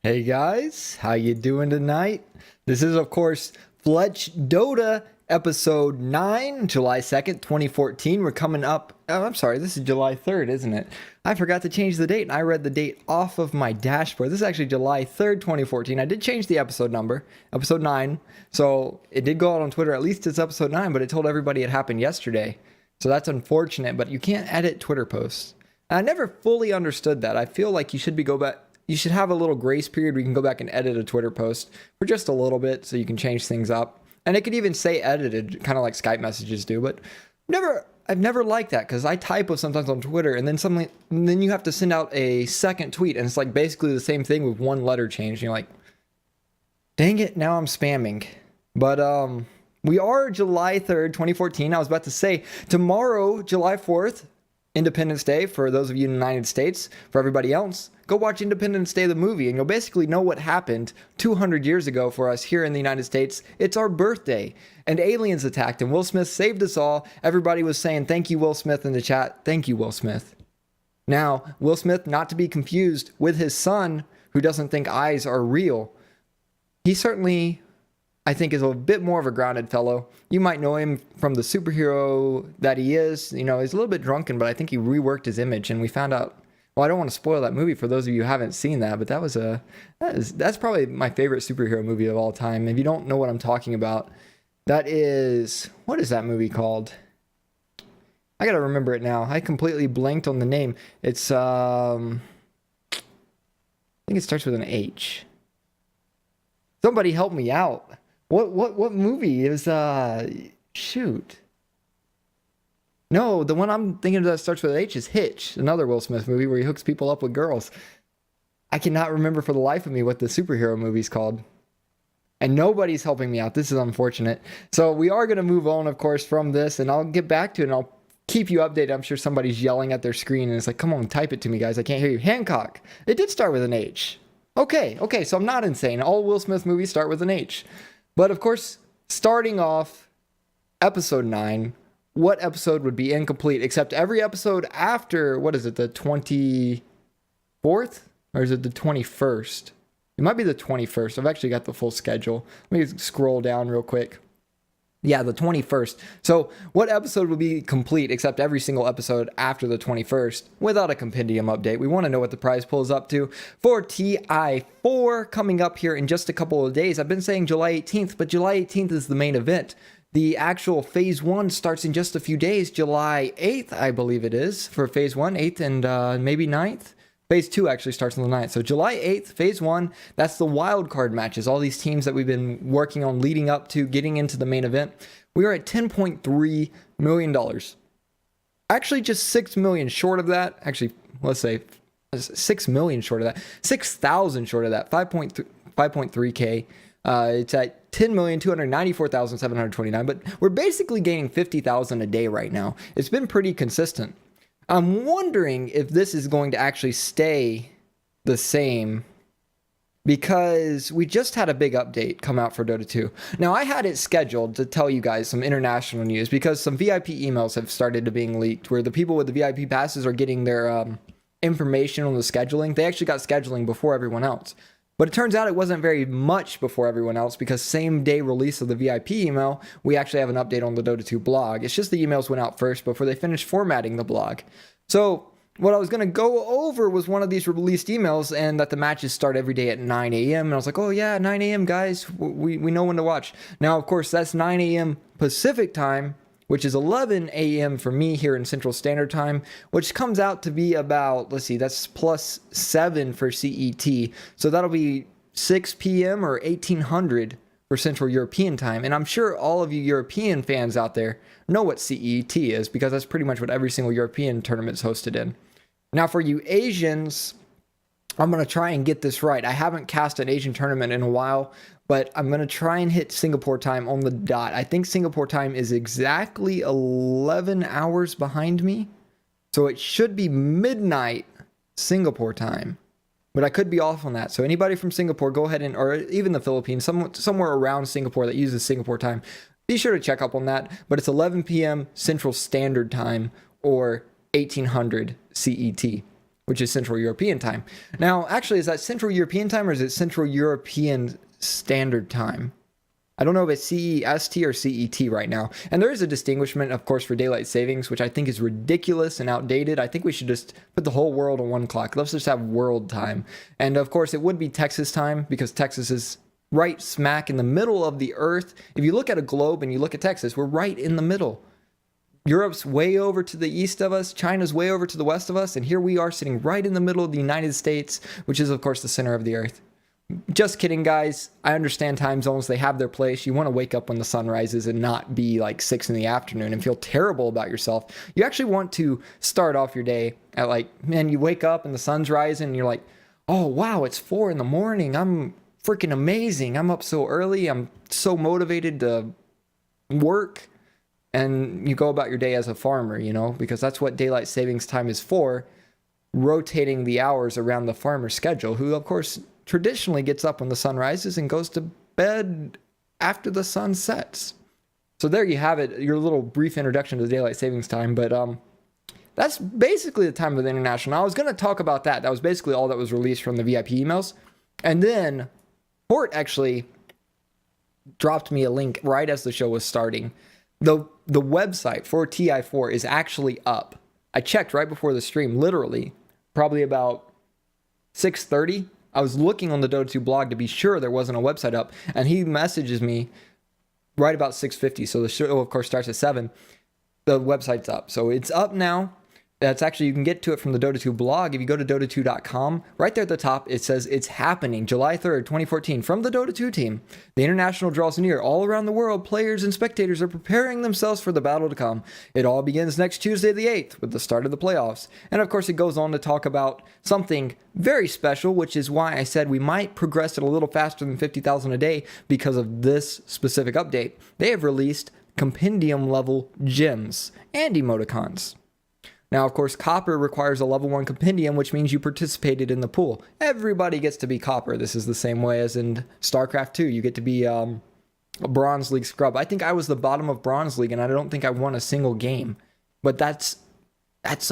Hey guys, how you doing tonight? This is of course FletchDota episode 9, July 2nd, 2014. We're coming up, I'm sorry, this is July 3rd, isn't it? I forgot to change the date and I read the date off of my dashboard. This is actually July 3rd, 2014. I did change the episode number, episode 9. So it did go out on Twitter, at least it's episode 9, but it told everybody it happened yesterday. So that's unfortunate, but you can't edit Twitter posts. And I never fully understood that. I feel like you should have a little grace period where you can go back and edit a Twitter post for just a little bit so you can change things up. And it could even say edited, kind of like Skype messages do. But I've never liked that because I type with sometimes on Twitter and then you have to send out a second tweet and it's like basically the same thing with one letter change. And you're like, dang it, now I'm spamming. But we are July 3rd, 2014. I was about to say tomorrow, July 4th, Independence Day for those of you in the United States. For everybody else, go watch Independence Day the movie and you'll basically know what happened 200 years ago for us here in the United States. It's our birthday and aliens attacked and Will Smith saved us all. Everybody was saying thank you Will Smith in the chat. Thank you Will Smith. Now Will Smith, not to be confused with his son who doesn't think eyes are real. He certainly, I think, is a bit more of a grounded fellow. You might know him from the superhero that he is. You know, he's a little bit drunken, but I think he reworked his image and we found out. Well, I don't want to spoil that movie for those of you who haven't seen that, but that's probably my favorite superhero movie of all time. If you don't know what I'm talking about, what is that movie called? I gotta remember it now. I completely blanked on the name. It's I think it starts with an H. Somebody help me out. What movie is shoot? No, the one I'm thinking of that starts with H is Hitch, another Will Smith movie where he hooks people up with girls. I cannot remember for the life of me what the superhero movie's called. And nobody's helping me out. This is unfortunate. So we are going to move on, of course, from this, and I'll get back to it, and I'll keep you updated. I'm sure somebody's yelling at their screen, and it's like, come on, type it to me, guys. I can't hear you. Hancock. It did start with an H. Okay, so I'm not insane. All Will Smith movies start with an H. But, of course, starting off episode 9, what episode would be incomplete except every episode after, what is it, the 24th? Or is it the 21st? It might be the 21st. I've actually got the full schedule. Let me scroll down real quick. Yeah, the 21st. So what episode would be complete except every single episode after the 21st without a compendium update? We want to know what the prize pool is up to for TI4 coming up here in just a couple of days. I've been saying July 18th, but July 18th is the main event. The actual Phase 1 starts in just a few days. July 8th, I believe it is, for Phase 1, 8th and maybe 9th. Phase 2 actually starts on the 9th. So July 8th, Phase 1, that's the wild card matches. All these teams that we've been working on leading up to getting into the main event. We are at $10.3 million. Actually, just $6 million short of that. Actually, let's say $6 million short of that. 6,000 short of that. 5.3K. It's at 10,294,729, but we're basically gaining 50,000 a day right now. It's been pretty consistent. I'm wondering if this is going to actually stay the same because we just had a big update come out for Dota 2. Now, I had it scheduled to tell you guys some international news because some VIP emails have started to being leaked where the people with the VIP passes are getting their information on the scheduling. They actually got scheduling before everyone else. But it turns out it wasn't very much before everyone else because same day release of the VIP email, we actually have an update on the Dota 2 blog. It's just the emails went out first before they finished formatting the blog. So what I was going to go over was one of these released emails and that the matches start every day at 9 a.m. And I was like, oh yeah, 9 a.m. guys, we know when to watch. Now, of course, that's 9 a.m. Pacific time, which is 11 a.m. for me here in Central Standard Time, which comes out to be about, let's see, that's plus 7 for CET. So that'll be 6 p.m. or 1800 for Central European Time. And I'm sure all of you European fans out there know what CET is because that's pretty much what every single European tournament's hosted in. Now, for you Asians, I'm going to try and get this right. I haven't cast an Asian tournament in a while, but I'm going to try and hit Singapore time on the dot. I think Singapore time is exactly 11 hours behind me. So it should be midnight Singapore time. But I could be off on that. So anybody from Singapore, go ahead and, or even the Philippines, somewhere around Singapore that uses Singapore time, be sure to check up on that. But it's 11 p.m. Central Standard Time or 1800 CET. which is Central European time. Now, actually, is that Central European time or is it Central European Standard Time? I don't know if it's CEST or CET right now. And there is a distinguishment, of course, for daylight savings, which I think is ridiculous and outdated. I think we should just put the whole world on one clock. Let's just have world time. And of course, it would be Texas time because Texas is right smack in the middle of the earth. If you look at a globe and you look at Texas, we're right in the middle. Europe's way over to the east of us. China's way over to the west of us. And here we are sitting right in the middle of the United States, which is, of course, the center of the earth. Just kidding, guys. I understand time zones. They have their place. You want to wake up when the sun rises and not be like 6 in the afternoon and feel terrible about yourself. You actually want to start off your day at like, man, you wake up and the sun's rising and you're like, oh, wow, it's 4 in the morning. I'm freaking amazing. I'm up so early. I'm so motivated to work. And you go about your day as a farmer, you know, because that's what daylight savings time is for, rotating the hours around the farmer's schedule, who, of course, traditionally gets up when the sun rises and goes to bed after the sun sets. So there you have it, your little brief introduction to the daylight savings time. But that's basically the time of the international. Now, I was going to talk about that. That was basically all that was released from the VIP emails. And then Port actually dropped me a link right as the show was starting. The website for TI4 is actually up. I checked right before the stream, literally, probably about 6:30. I was looking on the Dota 2 blog to be sure there wasn't a website up, and he messages me right about 6:50. So the show, of course, starts at 7. The website's up. So it's up now. That's actually, you can get to it from the Dota 2 blog. If you go to Dota2.com, right there at the top, it says it's happening July 3rd, 2014, from the Dota 2 team. The international draws near. All around the world, players and spectators are preparing themselves for the battle to come. It all begins next Tuesday the 8th with the start of the playoffs. And of course, it goes on to talk about something very special, which is why I said we might progress it a little faster than 50,000 a day because of this specific update. They have released compendium level gems and emoticons. Now, of course, Copper requires a level 1 compendium, which means you participated in the pool. Everybody gets to be Copper. This is the same way as in StarCraft 2. You get to be a Bronze League scrub. I think I was the bottom of Bronze League, and I don't think I won a single game. But that's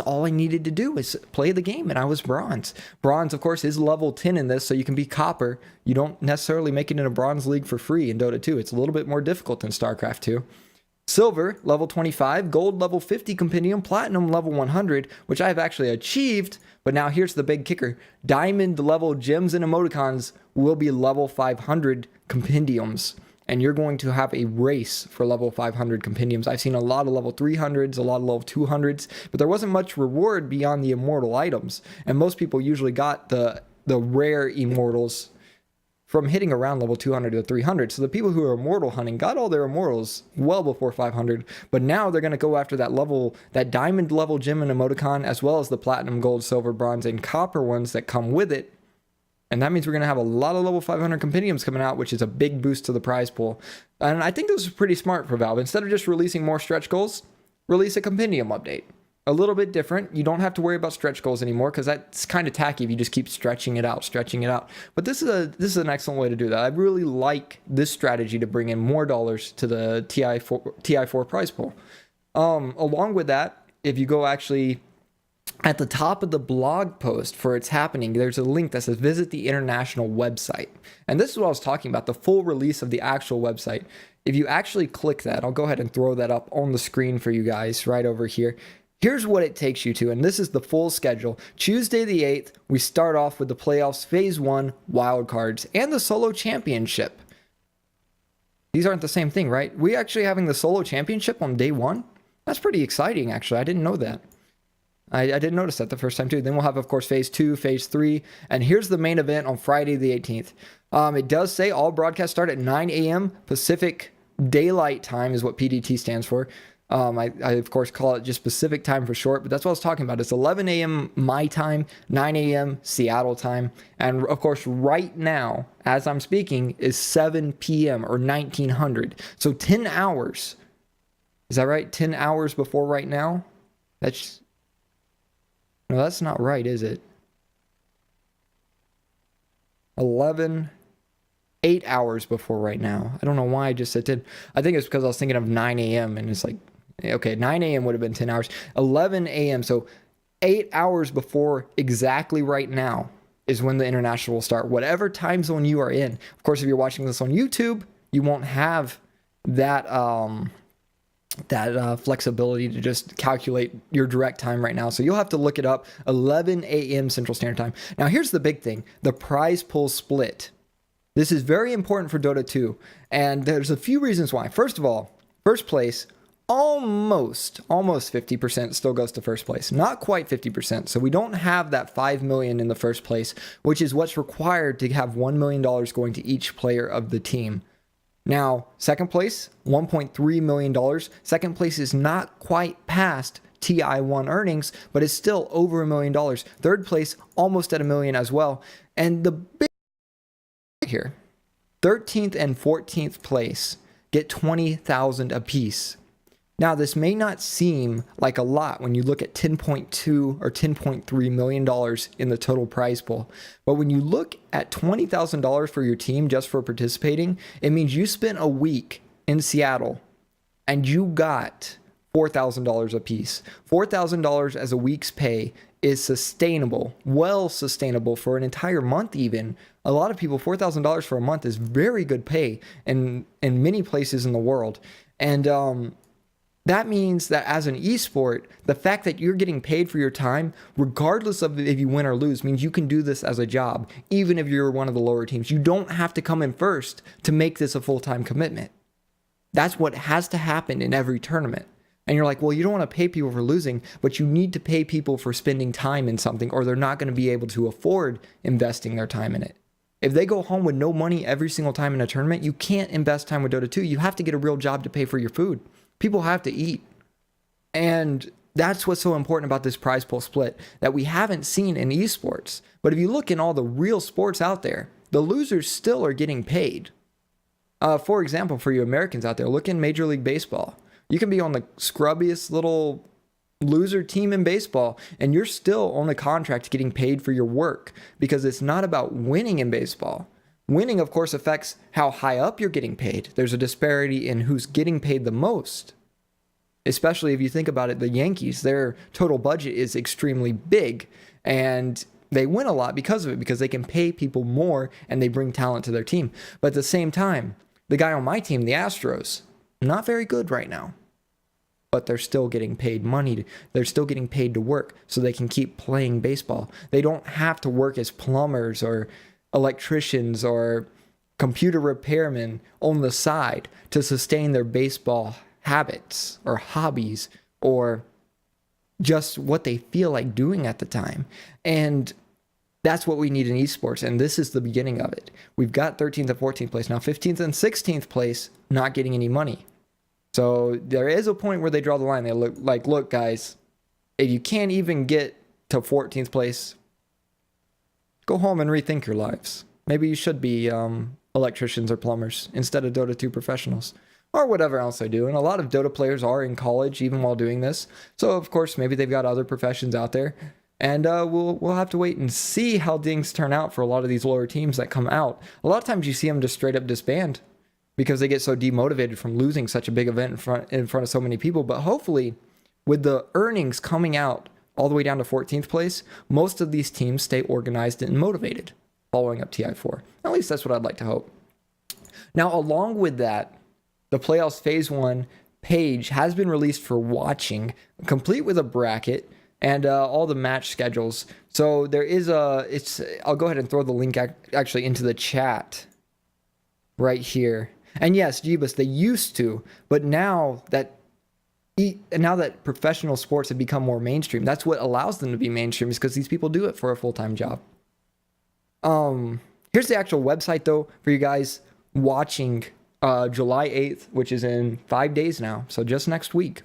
all I needed to do is play the game, and I was Bronze. Bronze, of course, is level 10 in this, so you can be Copper. You don't necessarily make it in a Bronze League for free in Dota 2. It's a little bit more difficult than StarCraft 2. Silver, level 25, gold, level 50 compendium, platinum, level 100, which I've actually achieved, but now here's the big kicker. Diamond level gems and emoticons will be level 500 compendiums, and you're going to have a race for level 500 compendiums. I've seen a lot of level 300s, a lot of level 200s, but there wasn't much reward beyond the immortal items, and most people usually got the rare immortals from hitting around level 200 to 300. So the people who are immortal hunting got all their immortals well before 500, but now they're going to go after that diamond level gem and emoticon, as well as the platinum, gold, silver, bronze, and copper ones that come with it. And that means we're going to have a lot of level 500 compendiums coming out, which is a big boost to the prize pool. And I think this is pretty smart for Valve. Instead of just releasing more stretch goals, release a compendium update. A little bit different. You don't have to worry about stretch goals anymore because that's kind of tacky if you just keep stretching it out. But this is an excellent way to do that. I really like this strategy to bring in more dollars to the TI4 prize pool. Along with that, if you go actually at the top of the blog post for it's happening, there's a link that says visit the international website. And this is what I was talking about, the full release of the actual website. If you actually click that, I'll go ahead and throw that up on the screen for you guys right over here. Here's what it takes you to, and this is the full schedule. Tuesday the 8th, we start off with the playoffs, Phase 1, wildcards, and the solo championship. These aren't the same thing, right? We actually having the solo championship on day 1? That's pretty exciting, actually. I didn't know that. I didn't notice that the first time, too. Then we'll have, of course, Phase 2, Phase 3, and here's the main event on Friday the 18th. It does say all broadcasts start at 9 a.m. Pacific Daylight Time is what PDT stands for. I of course call it just Pacific time for short, but that's what I was talking about. It's 11 a.m. my time, 9 a.m. Seattle time. And of course, right now, as I'm speaking, is 7 p.m. or 1900. So 10 hours. Is that right? 10 hours before right now? No, that's not right, is it? 8 hours before right now. I don't know why I just said 10. I think it's because I was thinking of 9 a.m. and it's like, okay, 9 a.m. would have been 10 hours. 11 a.m. So 8 hours before exactly right now is when the international will start, whatever time zone you are in. Of course, if you're watching this on YouTube, you won't have that flexibility to just calculate your direct time right now. So you'll have to look it up, 11 a.m. Central Standard Time. Now, here's the big thing, the prize pool split. This is very important for Dota 2, and there's a few reasons why. First of all, first place, almost 50% still goes to first place. Not quite 50%, so we don't have that $5 million in the first place, which is what's required to have $1 million going to each player of the team. Now, second place, $1.3 million. Second place is not quite past TI1 earnings, but it's still over $1 million. Third place, almost at $1 million as well. And the big here, 13th and 14th place get $20,000 apiece. Now, this may not seem like a lot when you look at $10.2 or $10.3 million in the total prize pool. But when you look at $20,000 for your team just for participating, it means you spent a week in Seattle and you got $4,000 apiece. $4,000 as a week's pay is sustainable, well sustainable for an entire month even. A lot of people, $4,000 for a month is very good pay in many places in the world. And that means that as an esport, the fact that you're getting paid for your time, regardless of if you win or lose, means you can do this as a job, even if you're one of the lower teams. You don't have to come in first to make this a full-time commitment. That's what has to happen in every tournament. And you're like, well, you don't want to pay people for losing, but you need to pay people for spending time in something, or they're not going to be able to afford investing their time in it. If they go home with no money every single time in a tournament, you can't invest time with Dota 2. You have to get a real job to pay for your food. People have to eat. And that's what's so important about this prize pool split that we haven't seen in esports. But if you look in all the real sports out there, the losers still are getting paid. For example, for you Americans out there, look in Major League Baseball. You can be on the scrubbiest little loser team in baseball, and you're still on a contract getting paid for your work, because it's not about winning in baseball. Winning, of course, affects how high up you're getting paid. There's a disparity in who's getting paid the most. Especially if you think about it, the Yankees, their total budget is extremely big, and they win a lot because of it, because they can pay people more and they bring talent to their team. But at the same time, the guy on my team, the Astros, not very good right now. But they're still getting paid money. They're still getting paid to work so they can keep playing baseball. They don't have to work as plumbers or electricians or computer repairmen on the side to sustain their baseball habits or hobbies or just what they feel like doing at the time. And that's what we need in esports, and this is the beginning of it. We've got 13th and 14th place. Now 15th and 16th place not getting any money. So there is a point where they draw the line. They look like, look guys, if you can't even get to 14th place, go home and rethink your lives. Maybe you should be electricians or plumbers instead of Dota 2 professionals, or whatever else they do. And a lot of Dota players are in college even while doing this. So of course, maybe they've got other professions out there. And we'll have to wait and see how things turn out for a lot of these lower teams that come out. A lot of times you see them just straight up disband because they get so demotivated from losing such a big event in front of so many people. But hopefully, with the earnings coming out all the way down to 14th place, most of these teams stay organized and motivated following up TI4. At least that's what I'd like to hope. Now, along with that, the Playoffs Phase 1 page has been released for watching, complete with a bracket and all the match schedules. So there is I'll go ahead and throw the link actually into the chat right here. And yes, Jeebus, they used to, but now that professional sports have become more mainstream, that's what allows them to be mainstream, is because these people do it for a full-time job. Here's the actual website though for you guys watching July 8th, which is in 5 days now, so just next week.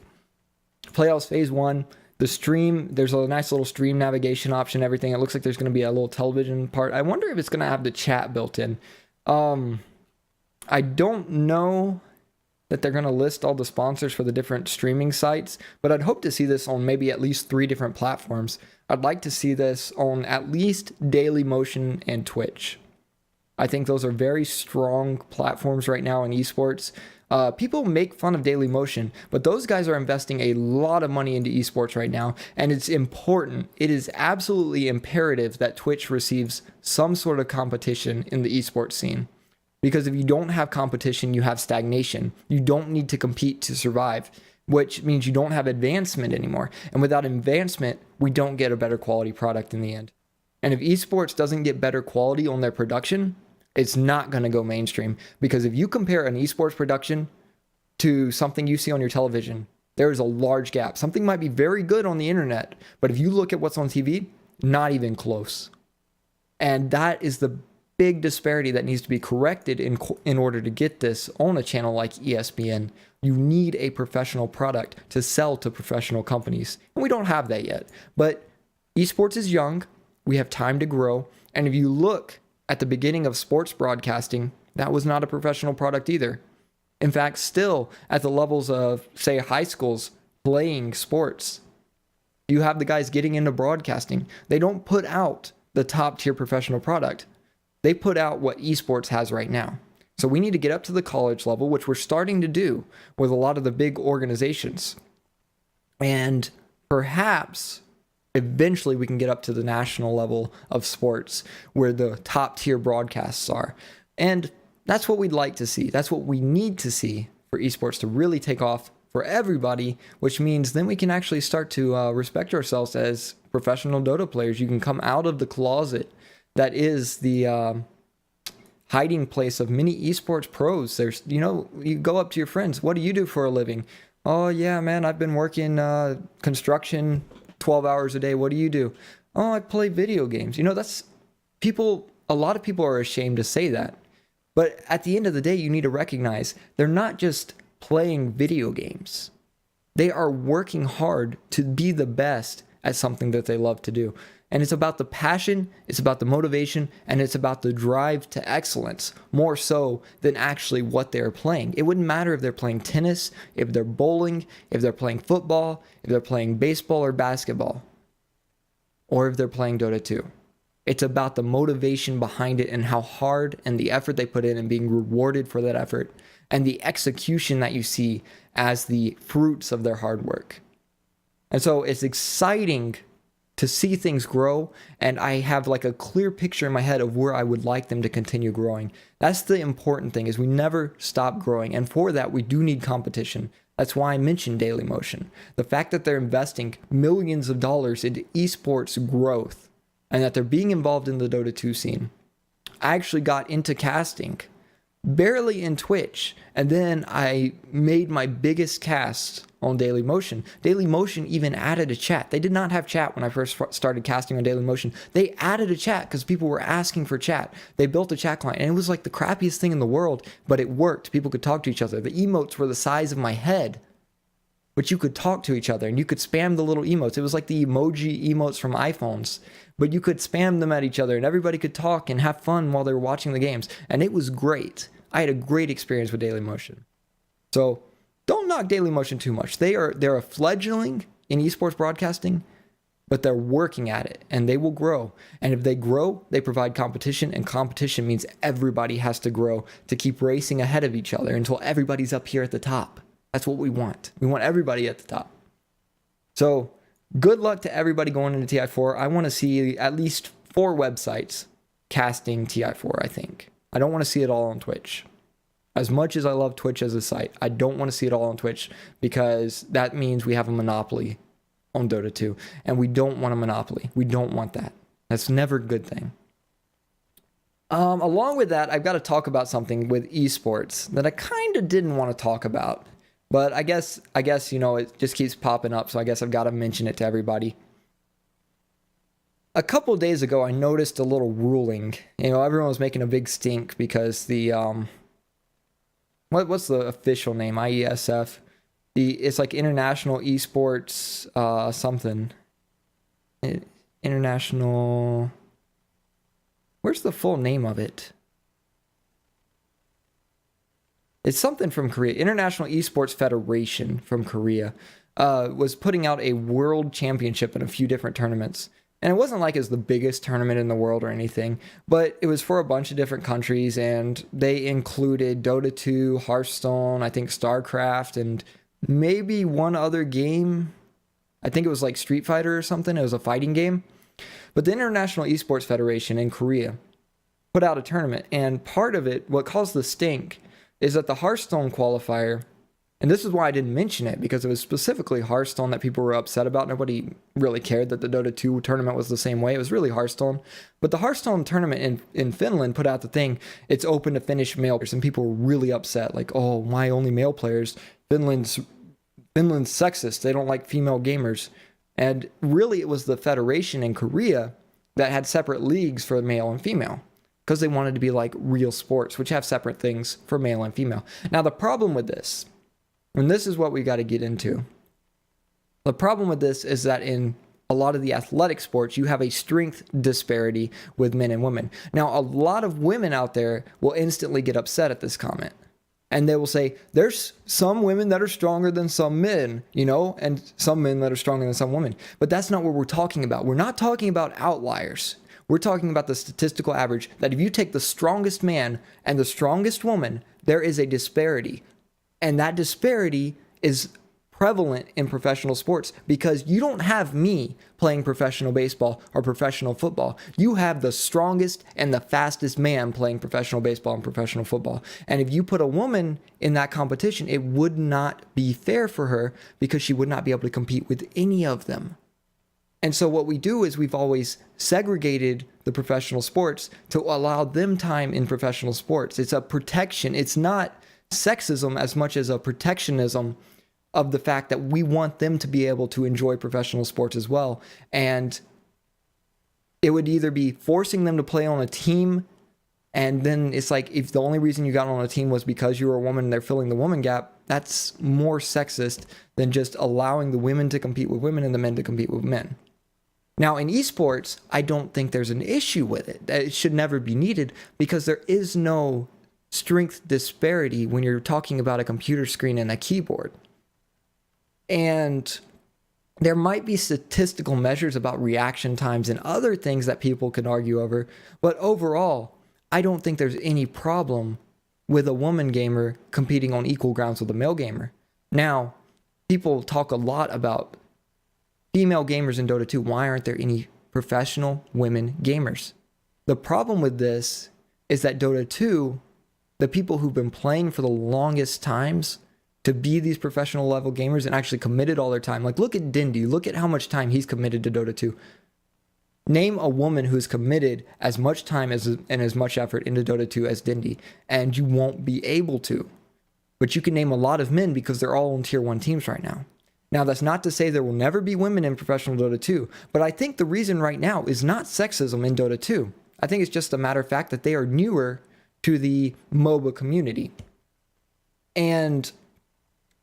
Playoffs Phase 1. The stream, there's a nice little stream navigation option, everything. It looks like there's going to be a little television part. I wonder if it's going to have the chat built in. I don't know that they're going to list all the sponsors for the different streaming sites, but I'd hope to see this on maybe at least 3 different platforms. I'd like to see this on at least Dailymotion and Twitch. I think those are very strong platforms right now in esports. People make fun of Daily Motion, but those guys are investing a lot of money into esports right now, and it's important. It is absolutely imperative that Twitch receives some sort of competition in the esports scene. Because if you don't have competition, you have stagnation. You don't need to compete to survive, which means you don't have advancement anymore. And without advancement, we don't get a better quality product in the end. And if esports doesn't get better quality on their production, it's not going to go mainstream. Because if you compare an esports production to something you see on your television, there is a large gap. Something might be very good on the internet, but if you look at what's on TV, not even close. And that is the big disparity that needs to be corrected in order to get this on a channel like ESPN. You need a professional product to sell to professional companies. And we don't have that yet. But esports is young. We have time to grow. And if you look at the beginning of sports broadcasting, that was not a professional product either. In fact, still at the levels of, say, high schools playing sports, you have the guys getting into broadcasting. They don't put out the top tier professional product. They put out what esports has right now. So we need to get up to the college level, which we're starting to do with a lot of the big organizations. And perhaps eventually we can get up to the national level of sports where the top tier broadcasts are. And that's what we'd like to see. That's what we need to see for esports to really take off for everybody, which means then we can actually start to respect ourselves as professional Dota players. You can come out of the closet that is the hiding place of many esports pros. There's, you go up to your friends. What do you do for a living? Oh, yeah, man, I've been working construction 12 hours a day. What do you do? Oh, I play video games. That's people. A lot of people are ashamed to say that. But at the end of the day, you need to recognize they're not just playing video games. They are working hard to be the best at something that they love to do. And it's about the passion, it's about the motivation, and it's about the drive to excellence, more so than actually what they're playing. It wouldn't matter if they're playing tennis, if they're bowling, if they're playing football, if they're playing baseball or basketball, or if they're playing Dota 2. It's about the motivation behind it and how hard and the effort they put in and being rewarded for that effort, and the execution that you see as the fruits of their hard work. And so it's exciting to see things grow, and I have like a clear picture in my head of where I would like them to continue growing. That's the important thing, is we never stop growing, and for that we do need competition. That's why I mentioned Daily Motion. The fact that they're investing millions of dollars into esports growth and that they're being involved in the Dota 2 scene. I actually got into casting barely in Twitch, and then I made my biggest cast on Daily Motion. Daily Motion even added a chat. They did not have chat when I first started casting on Daily Motion. They added a chat because people were asking for chat. They built a chat client, and it was like the crappiest thing in the world, but it worked. People could talk to each other. The emotes were the size of my head, but you could talk to each other, and you could spam the little emotes. It was like the emoji emotes from iPhones, but you could spam them at each other, and everybody could talk and have fun while they were watching the games, and it was great. I had a great experience with Daily Motion. So don't knock Daily Motion too much. They're a fledgling in esports broadcasting, but they're working at it, and they will grow. And if they grow, they provide competition, and competition means everybody has to grow to keep racing ahead of each other until everybody's up here at the top. That's what we want. We want everybody at the top. So good luck to everybody going into TI4. I want to see at least 4 websites casting TI4, I think. I don't want to see it all on Twitch. As much as I love Twitch as a site, I don't want to see it all on Twitch, because that means we have a monopoly on Dota 2, and we don't want a monopoly. We don't want that. That's never a good thing. Along with that, I've got to talk about something with esports that I kind of didn't want to talk about, but I guess it just keeps popping up, so I guess I've got to mention it to everybody. A couple days ago, I noticed a little ruling. Everyone was making a big stink because the what's the official name? IESF. It's like International Esports something. International. Where's the full name of it? It's something from Korea. International Esports Federation from Korea was putting out a world championship in a few different tournaments. And it wasn't like it was the biggest tournament in the world or anything, but it was for a bunch of different countries, and they included Dota 2, Hearthstone, I think StarCraft, and maybe one other game. I think it was like Street Fighter or something. It was a fighting game. But the International Esports Federation in Korea put out a tournament, and part of it, what caused the stink, is that the Hearthstone qualifier, and this is why I didn't mention it, because it was specifically Hearthstone that people were upset about. Nobody really cared that the Dota 2 tournament was the same way. It was really Hearthstone. But the Hearthstone tournament in Finland put out the thing, it's open to Finnish male players, and people were really upset. Like, oh, why only male players? Finland's sexist. They don't like female gamers. And really, it was the federation in Korea that had separate leagues for male and female, because they wanted to be like real sports, which have separate things for male and female. Now, the problem with this, and this is what we got to get into. The problem with this is that in a lot of the athletic sports, you have a strength disparity with men and women. Now, a lot of women out there will instantly get upset at this comment. And they will say, there's some women that are stronger than some men, and some men that are stronger than some women. But that's not what we're talking about. We're not talking about outliers. We're talking about the statistical average, that if you take the strongest man and the strongest woman, there is a disparity. And that disparity is prevalent in professional sports, because you don't have me playing professional baseball or professional football. You have the strongest and the fastest man playing professional baseball and professional football. And if you put a woman in that competition, it would not be fair for her, because she would not be able to compete with any of them. And so what we do is we've always segregated the professional sports to allow them time in professional sports. It's a protection. It's not sexism as much as a protectionism of the fact that we want them to be able to enjoy professional sports as well. And it would either be forcing them to play on a team, and then it's like, if the only reason you got on a team was because you were a woman and they're filling the woman gap, that's more sexist than just allowing the women to compete with women and the men to compete with men. Now, in esports, I don't think there's an issue with it. It should never be needed, because there is no strength disparity when you're talking about a computer screen and a keyboard. And there might be statistical measures about reaction times and other things that people can argue over, but overall, I don't think there's any problem with a woman gamer competing on equal grounds with a male gamer. Now, people talk a lot about female gamers in Dota 2. Why aren't there any professional women gamers? The problem with this is that Dota 2, the people who've been playing for the longest times to be these professional level gamers and actually committed all their time. Like, look at Dindy. Look at how much time he's committed to Dota 2. Name a woman who's committed as much time and as much effort into Dota 2 as Dindy, and you won't be able to. But you can name a lot of men, because they're all on tier 1 teams right now. Now, that's not to say there will never be women in professional Dota 2, but I think the reason right now is not sexism in Dota 2. I think it's just a matter of fact that they are newer to the MOBA community. And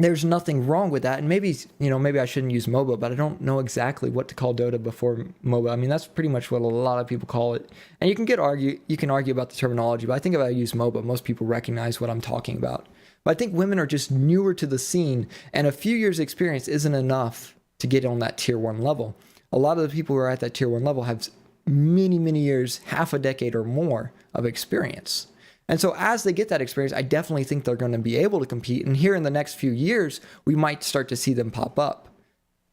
there's nothing wrong with that. And maybe I shouldn't use MOBA, but I don't know exactly what to call Dota before MOBA. I mean, that's pretty much what a lot of people call it. And you can argue about the terminology, but I think if I use MOBA, most people recognize what I'm talking about. But I think women are just newer to the scene, and a few years experience isn't enough to get on that tier 1 level. A lot of the people who are at that tier 1 level have many, many years, half a decade or more of experience. And so as they get that experience, I definitely think they're going to be able to compete. And here in the next few years, we might start to see them pop up.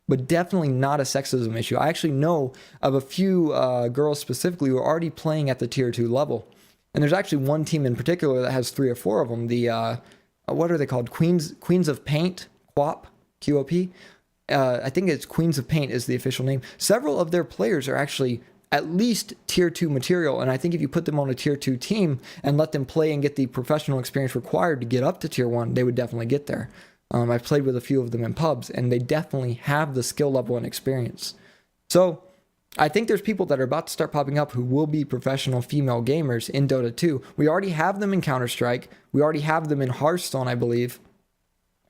But definitely not a sexism issue. I actually know of a few girls specifically who are already playing at the tier 2 level. And there's actually one team in particular that has 3 or 4 of them. The, what are they called? Queens of Paint, QOP, QOP. I think it's Queens of Paint is the official name. Several of their players are actually at least tier 2 material. And I think if you put them on a tier 2 team and let them play and get the professional experience required to get up to tier 1, they would definitely get there. I've played with a few of them in pubs, and they definitely have the skill level and experience. So I think there's people that are about to start popping up who will be professional female gamers in Dota 2. We already have them in Counter-Strike. We already have them in Hearthstone, I believe.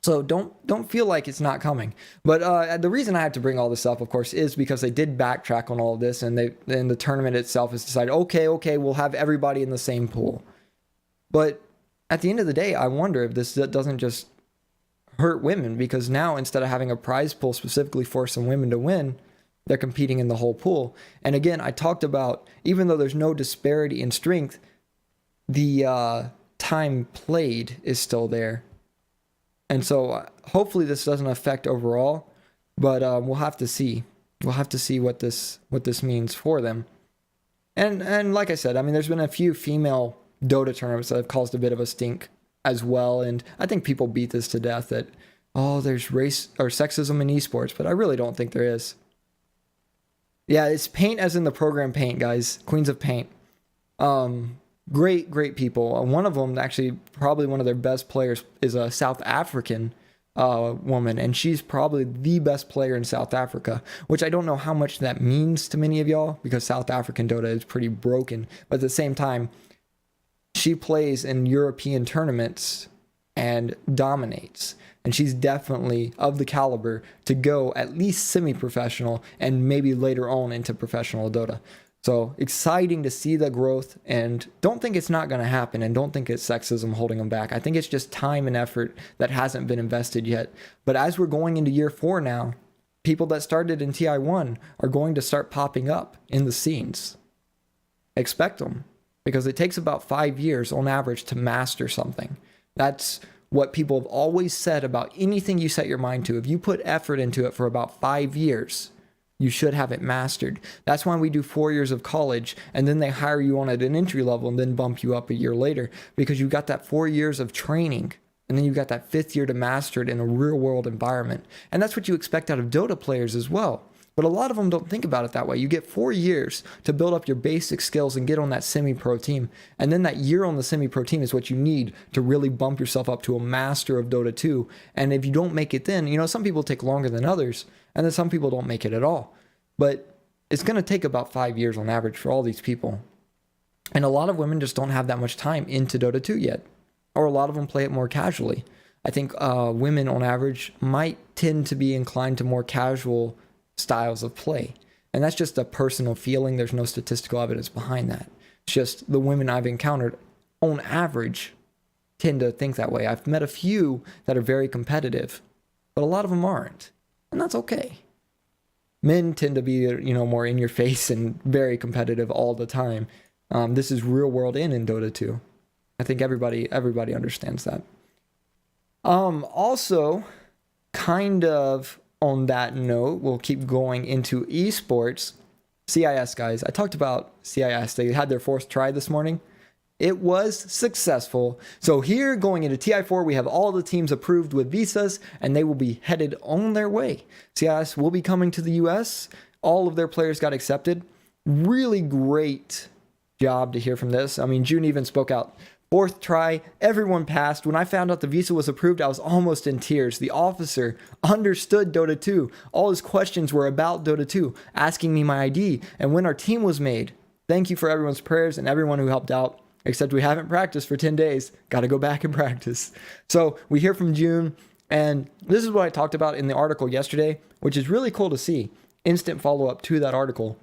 So don't feel like it's not coming. But the reason I have to bring all this up, of course, is because they did backtrack on all of this, and the tournament itself has decided, okay, we'll have everybody in the same pool. But at the end of the day, I wonder if this doesn't just hurt women, because now instead of having a prize pool specifically for some women to win, they're competing in the whole pool. And again, I talked about, even though there's no disparity in strength, the time played is still there. And so hopefully this doesn't affect overall, but we'll have to see. We'll have to see what this means for them. And like I said, I mean, there's been a few female Dota tournaments that have caused a bit of a stink as well. And I think people beat this to death that, oh, there's race or sexism in esports, but I really don't think there is. Yeah, it's Paint as in the program Paint, guys. Queens of Paint. Great people. One of them, actually, probably one of their best players, is a South African woman, and she's probably the best player in South Africa, which I don't know how much that means to many of y'all, because South African Dota is pretty broken. But at the same time, she plays in European tournaments and dominates. And she's definitely of the caliber to go at least semi-professional and maybe later on into professional Dota. So exciting to see the growth, and don't think it's not going to happen, and don't think it's sexism holding them back. I think it's just time and effort that hasn't been invested yet. But as we're going into year 4 now, people that started in TI1 are going to start popping up in the scenes. Expect them, because it takes about 5 years on average to master something. That's what people have always said about anything you set your mind to. If you put effort into it for about 5 years, you should have it mastered. That's why we do 4 years of college, and then they hire you on at an entry level and then bump you up a year later, because you got that 4 years of training, and then you got that 5th year to master it in a real world environment. And that's what you expect out of Dota players as well. But a lot of them don't think about it that way. You get 4 years to build up your basic skills and get on that semi-pro team. And then that year on the semi-pro team is what you need to really bump yourself up to a master of Dota 2. And if you don't make it then, you know, some people take longer than others, and then some people don't make it at all. But it's going to take about 5 years on average for all these people. And a lot of women just don't have that much time into Dota 2 yet. Or a lot of them play it more casually. I think women on average might tend to be inclined to more casual styles of play. And that's just a personal feeling. There's no statistical evidence behind that. It's just the women I've encountered on average tend to think that way. I've met a few that are very competitive, but a lot of them aren't. And that's okay. Men tend to be, you know, more in your face and very competitive all the time. This is real world in Dota 2. I think everybody understands that. Also, kind of on that note, we'll keep going into esports. CIS, guys. I talked about CIS. They had their 4th try this morning. It was successful. So here, going into TI4, we have all the teams approved with visas, and they will be headed on their way. CIS will be coming to the US. All of their players got accepted. Really great job to hear from this. I mean, June even spoke out. 4th try, everyone passed. When I found out the visa was approved, I was almost in tears. The officer understood Dota 2. All his questions were about Dota 2, asking me my ID and when our team was made. Thank you for everyone's prayers and everyone who helped out. Except we haven't practiced for 10 days. Got to go back and practice. So we hear from June, and this is what I talked about in the article yesterday, which is really cool to see. Instant follow-up to that article.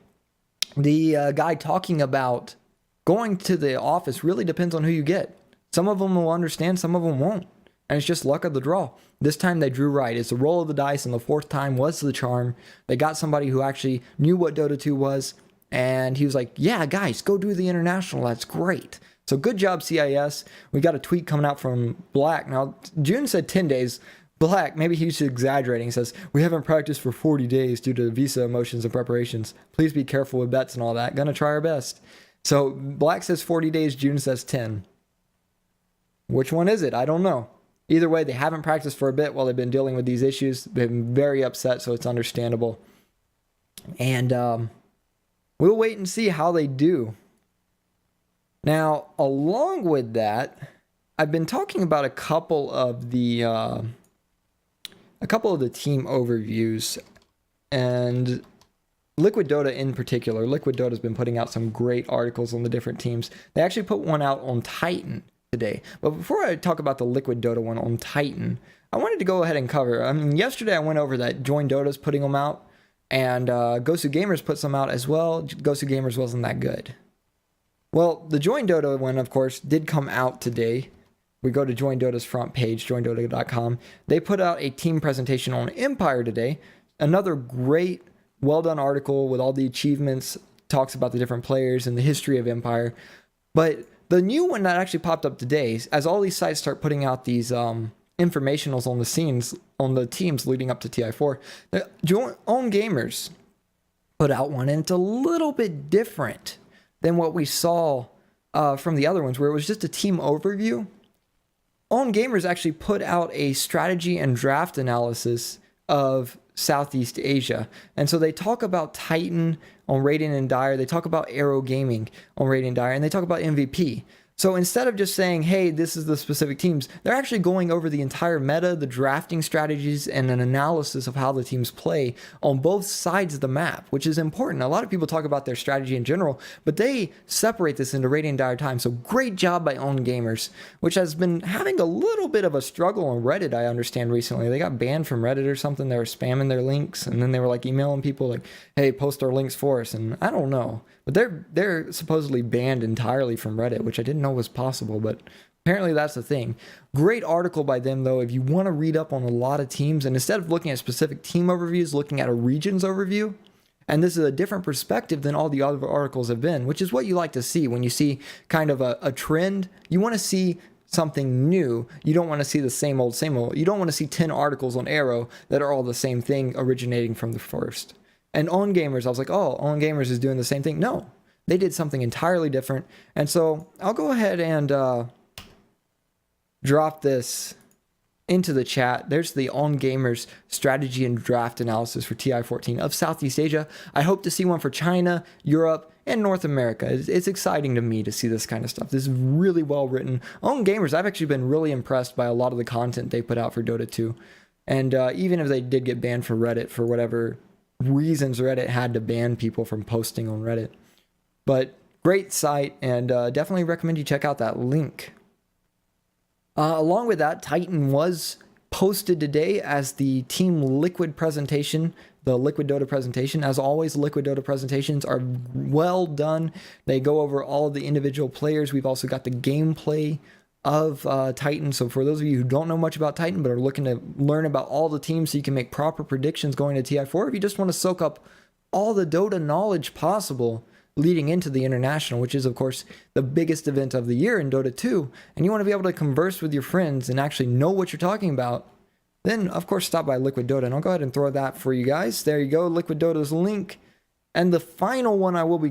The guy talking about going to the office really depends on who you get. Some of them will understand, some of them won't. And it's just luck of the draw. This time they drew right. It's the roll of the dice, and the 4th time was the charm. They got somebody who actually knew what Dota 2 was, and he was like, yeah, guys, go do the international. That's great. So good job, CIS. We got a tweet coming out from Black. Now, June said 10 days. Black, maybe he's exaggerating. He says, we haven't practiced for 40 days due to visa emotions and preparations. Please be careful with bets and all that. Gonna try our best. So Black says 40 days, June says 10. Which one is it? I don't know. Either way, they haven't practiced for a bit while they've been dealing with these issues. They've been very upset, so it's understandable. And we'll wait and see how they do. Now, along with that, I've been talking about a couple of the team overviews, and Liquid Dota in particular. Liquid Dota has been putting out some great articles on the different teams. They actually put one out on Titan today. But before I talk about the Liquid Dota one on Titan, I wanted to go ahead and cover. I mean, yesterday I went over that Join Dota's putting them out, and Gosu Gamers put some out as well. Gosu Gamers wasn't that good. Well, the Join Dota one, of course, did come out today. We go to Join Dota's front page, joindota.com. They put out a team presentation on Empire today. Another great well done article with all the achievements, talks about the different players and the history of Empire. But the new one that actually popped up today, as all these sites start putting out these informationals on the scenes, on the teams leading up to TI4, Own Gamers put out one, and it's a little bit different than what we saw from the other ones, where it was just a team overview. Own Gamers actually put out a strategy and draft analysis of Southeast Asia. And so they talk about Titan on Radiant and Dire, they talk about Arrow Gaming on Radiant and Dire, and they talk about MVP. So instead of just saying, hey, this is the specific teams, they're actually going over the entire meta, the drafting strategies, and an analysis of how the teams play on both sides of the map, which is important. A lot of people talk about their strategy in general, but they separate this into Radiant and Dire time. So great job by Own Gamers, which has been having a little bit of a struggle on Reddit, I understand, recently. They got banned from Reddit or something. They were spamming their links, and then they were like emailing people like, hey, post our links for us. And I don't know. But they're supposedly banned entirely from Reddit, which I didn't know was possible, but apparently that's the thing. Great article by them, though, if you want to read up on a lot of teams, and instead of looking at specific team overviews, looking at a regions overview. And this is a different perspective than all the other articles have been, which is what you like to see when you see kind of a trend. You want to see something new. You don't want to see the same old, same old. You don't want to see 10 articles on Arrow that are all the same thing originating from the first. And Own Gamers, I was like, oh, Own Gamers is doing the same thing. No, they did something entirely different. And so I'll go ahead and drop this into the chat. There's the Own Gamers strategy and draft analysis for TI14 of Southeast Asia. I hope to see one for China, Europe, and North America. It's exciting to me to see this kind of stuff. This is really well written. Own Gamers, I've actually been really impressed by a lot of the content they put out for Dota 2. And even if they did get banned from Reddit for whatever reasons Reddit had to ban people from posting on Reddit. But great site, and definitely recommend you check out that link. Along with that, Titan was posted today as the Team Liquid presentation, the Liquid Dota presentation. As always, Liquid Dota presentations are well done. They go over all of the individual players. We've also got the gameplay of Titan. So for those of you who don't know much about Titan but are looking to learn about all the teams so you can make proper predictions going to TI4, if you just want to soak up all the Dota knowledge possible leading into the International, which is of course the biggest event of the year in Dota 2, and you want to be able to converse with your friends and actually know what you're talking about, then of course stop by Liquid Dota, and I'll go ahead and throw that for you guys. There you go, Liquid Dota's link. And the final one I won't be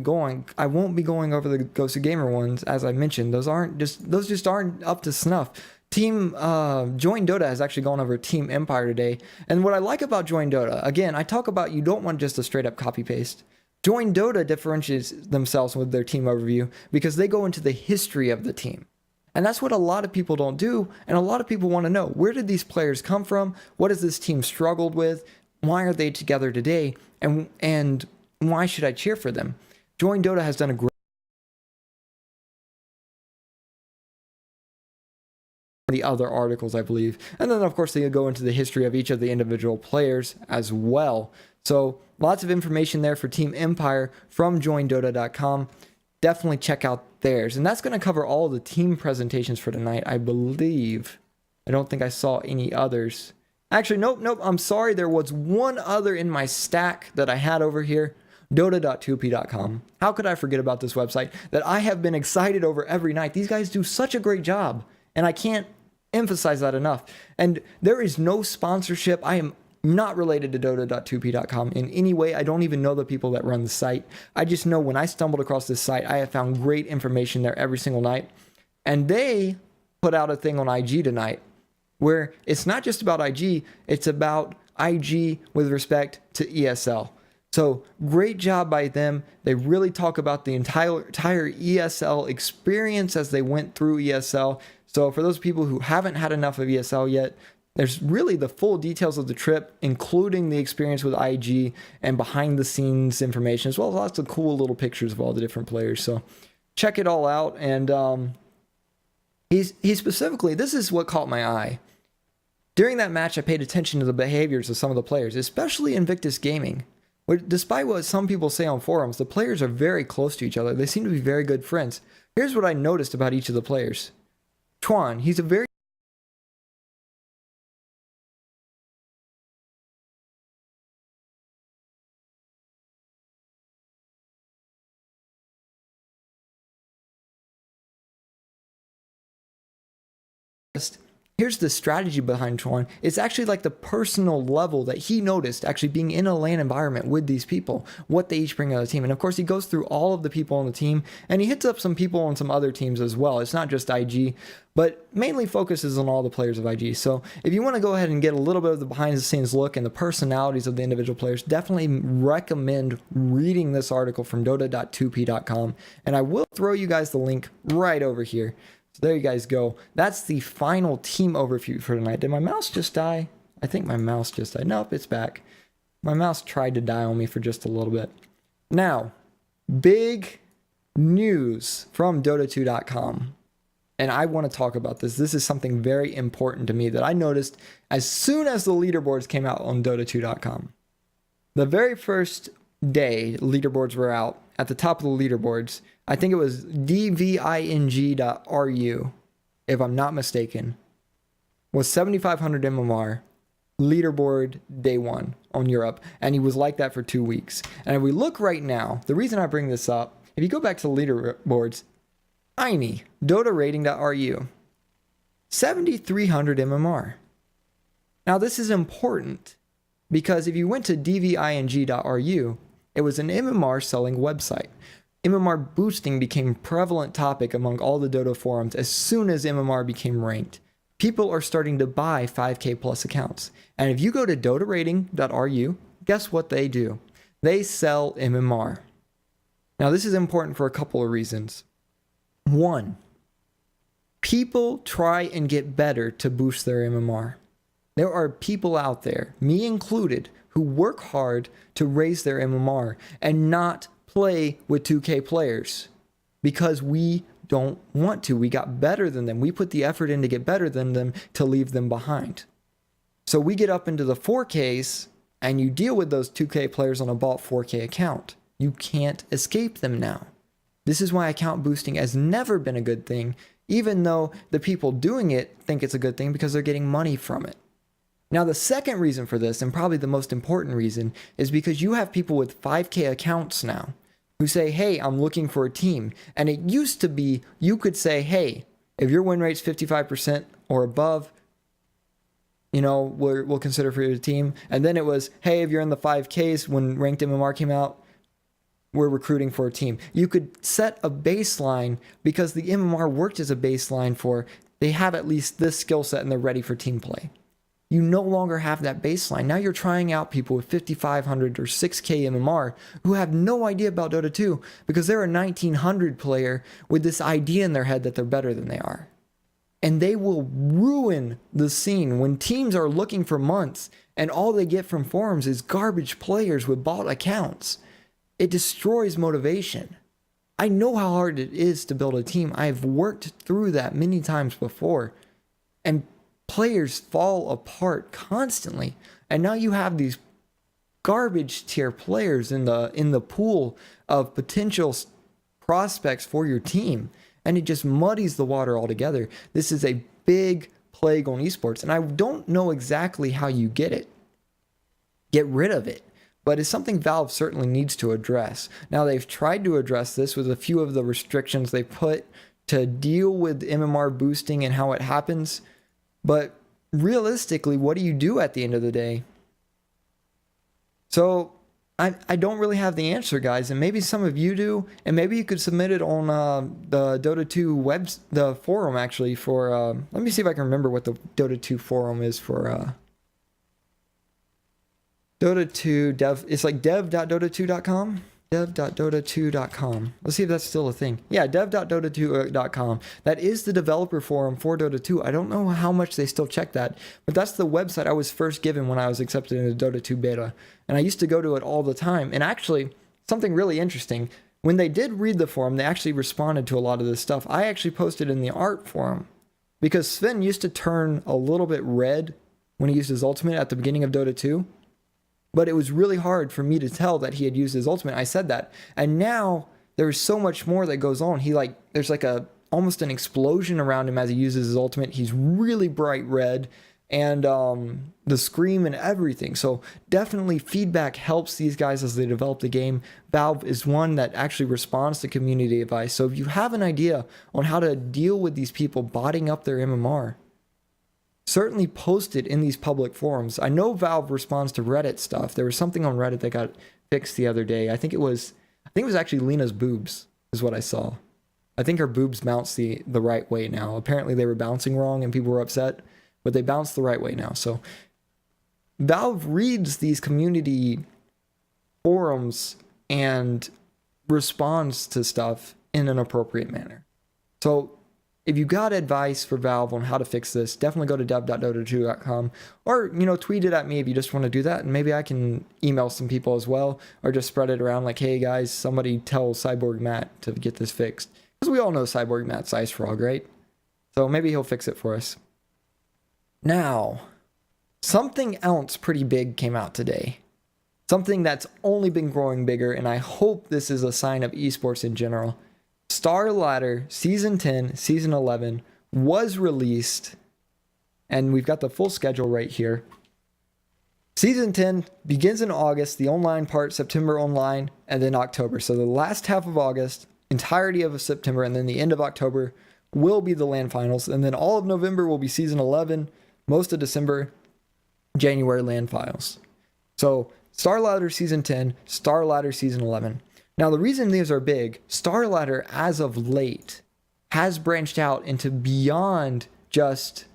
going over the Ghost of Gamer ones, as I mentioned. Those just aren't up to snuff. Team Join Dota has actually gone over Team Empire today. And what I like about Join Dota, again, I talk about you don't want just a straight up copy paste. Join Dota differentiates themselves with their team overview because they go into the history of the team. And that's what a lot of people don't do. And a lot of people want to know, where did these players come from? What has this team struggled with? Why are they together today? And why should I cheer for them? Join Dota has done a great the other articles, I believe. And then, of course, they go into the history of each of the individual players as well. So lots of information there for Team Empire from joindota.com. Definitely check out theirs. And that's going to cover all the team presentations for tonight, I believe. I don't think I saw any others. Actually, nope. I'm sorry. There was one other in my stack that I had over here. Dota.2p.com. How could I forget about this website that I have been excited over every night? These guys do such a great job, and I can't emphasize that enough. And there is no sponsorship. I am not related to Dota.2p.com in any way. I don't even know the people that run the site. I just know when I stumbled across this site, I have found great information there every single night. And they put out a thing on IG tonight where it's not just about IG, it's about IG with respect to ESL. So great job by them. They really talk about the entire ESL experience as they went through ESL. So for those people who haven't had enough of ESL yet, there's really the full details of the trip, including the experience with IG and behind the scenes information, as well as lots of cool little pictures of all the different players. So check it all out. And he specifically, this is what caught my eye. During that match, I paid attention to the behaviors of some of the players, especially Invictus Gaming. Despite what some people say on forums, the players are very close to each other. They seem to be very good friends. Here's what I noticed about each of the players. Chuan, he's a very here's the strategy behind Chuan. It's actually like the personal level that he noticed actually being in a LAN environment with these people, what they each bring to the team. And of course, he goes through all of the people on the team, and he hits up some people on some other teams as well. It's not just IG, but mainly focuses on all the players of IG. So if you want to go ahead and get a little bit of the behind the scenes look and the personalities of the individual players, definitely recommend reading this article from dota.2p.com. And I will throw you guys the link right over here. So there you guys go. That's the final team overview for tonight. Did my mouse just die? I think my mouse just died. Nope, it's back. My mouse tried to die on me for just a little bit. Now, big news from Dota2.com. And I want to talk about this. This is something very important to me that I noticed as soon as the leaderboards came out on Dota2.com. The very first day leaderboards were out, at the top of the leaderboards, I think it was dving.ru, if I'm not mistaken, was 7,500 MMR, leaderboard day one on Europe, and he was like that for 2 weeks. And if we look right now, the reason I bring this up, if you go back to the leaderboards, tiny, dotarating.ru, 7,300 MMR. Now this is important, because if you went to dving.ru, it was an MMR selling website. MMR boosting became a prevalent topic among all the Dota forums as soon as MMR became ranked. People are starting to buy 5k plus accounts. And if you go to dotarating.ru, guess what they do? They sell MMR. Now this is important for a couple of reasons. One, people try and get better to boost their MMR. There are people out there, me included, who work hard to raise their MMR and not play with 2K players because we don't want to. We got better than them. We put the effort in to get better than them to leave them behind. So we get up into the 4Ks and you deal with those 2K players on a bought 4K account. You can't escape them now. This is why account boosting has never been a good thing, even though the people doing it think it's a good thing because they're getting money from it. Now, the second reason for this, and probably the most important reason, is because you have people with 5K accounts now who say, hey, I'm looking for a team. And it used to be, you could say, hey, if your win rate's 55% or above, you know, we'll consider for your team. And then it was, hey, if you're in the 5Ks, when ranked MMR came out, we're recruiting for a team. You could set a baseline because the MMR worked as a baseline for, they have at least this skill set and they're ready for team play. You no longer have that baseline. Now you're trying out people with 5,500 or 6K MMR who have no idea about Dota 2 because they're a 1900 player with this idea in their head that they're better than they are. And they will ruin the scene when teams are looking for months and all they get from forums is garbage players with bought accounts. It destroys motivation. I know how hard it is to build a team. I've worked through that many times before. And players fall apart constantly, and now you have these garbage tier players in the pool of potential prospects for your team, and it just muddies the water altogether. This is a big plague on esports, and I don't know exactly how you get rid of it, but it's something Valve certainly needs to address. Now, they've tried to address this with a few of the restrictions they put to deal with MMR boosting and how it happens. But realistically, what do you do at the end of the day? So I don't really have the answer, guys, and maybe some of you do, and maybe you could submit it on the Dota 2 the forum actually for. Let me see if I can remember what the Dota 2 forum is for. Dota 2 dev. It's like dev.dota2.com. dev.dota2.com. Let's see if that's still a thing. Yeah, dev.dota2.com. That is the developer forum for Dota 2. I don't know how much they still check that, but that's the website I was first given when I was accepted into Dota 2 beta. And I used to go to it all the time. And actually, something really interesting, when they did read the forum, they actually responded to a lot of this stuff. I actually posted in the art forum because Sven used to turn a little bit red when he used his ultimate at the beginning of Dota 2. But it was really hard for me to tell that he had used his ultimate. I said that. And now there's so much more that goes on. There's like almost an explosion around him as he uses his ultimate. He's really bright red and the scream and everything. So definitely feedback helps these guys as they develop the game. Valve is one that actually responds to community advice. So if you have an idea on how to deal with these people botting up their MMR, certainly post it in these public forums. I know Valve responds to Reddit stuff. There was something on Reddit that got fixed the other day. I think it was actually Lena's boobs is what I saw. I think her boobs bounce the right way now. Apparently they were bouncing wrong and people were upset, but they bounce the right way now. So Valve reads these community forums and responds to stuff in an appropriate manner. So if you got advice for Valve on how to fix this, definitely go to dev.dota2.com or, tweet it at me if you just want to do that. And maybe I can email some people as well, or just spread it around like, hey guys, somebody tell Cyborg Matt to get this fixed. Because we all know Cyborg Matt's Ice Frog, right? So maybe he'll fix it for us. Now, something else pretty big came out today. Something that's only been growing bigger, and I hope this is a sign of esports in general. Star Ladder Season 10, Season 11 was released, and we've got the full schedule right here. Season 10 begins in August, the online part, September online, and then October. So the last half of August, entirety of September, and then the end of October will be the LAN finals, and then all of November will be Season 11, most of December, January LAN finals. So Star Ladder Season 10, Star Ladder Season 11. Now, the reason these are big, Star Ladder, as of late, has branched out into beyond just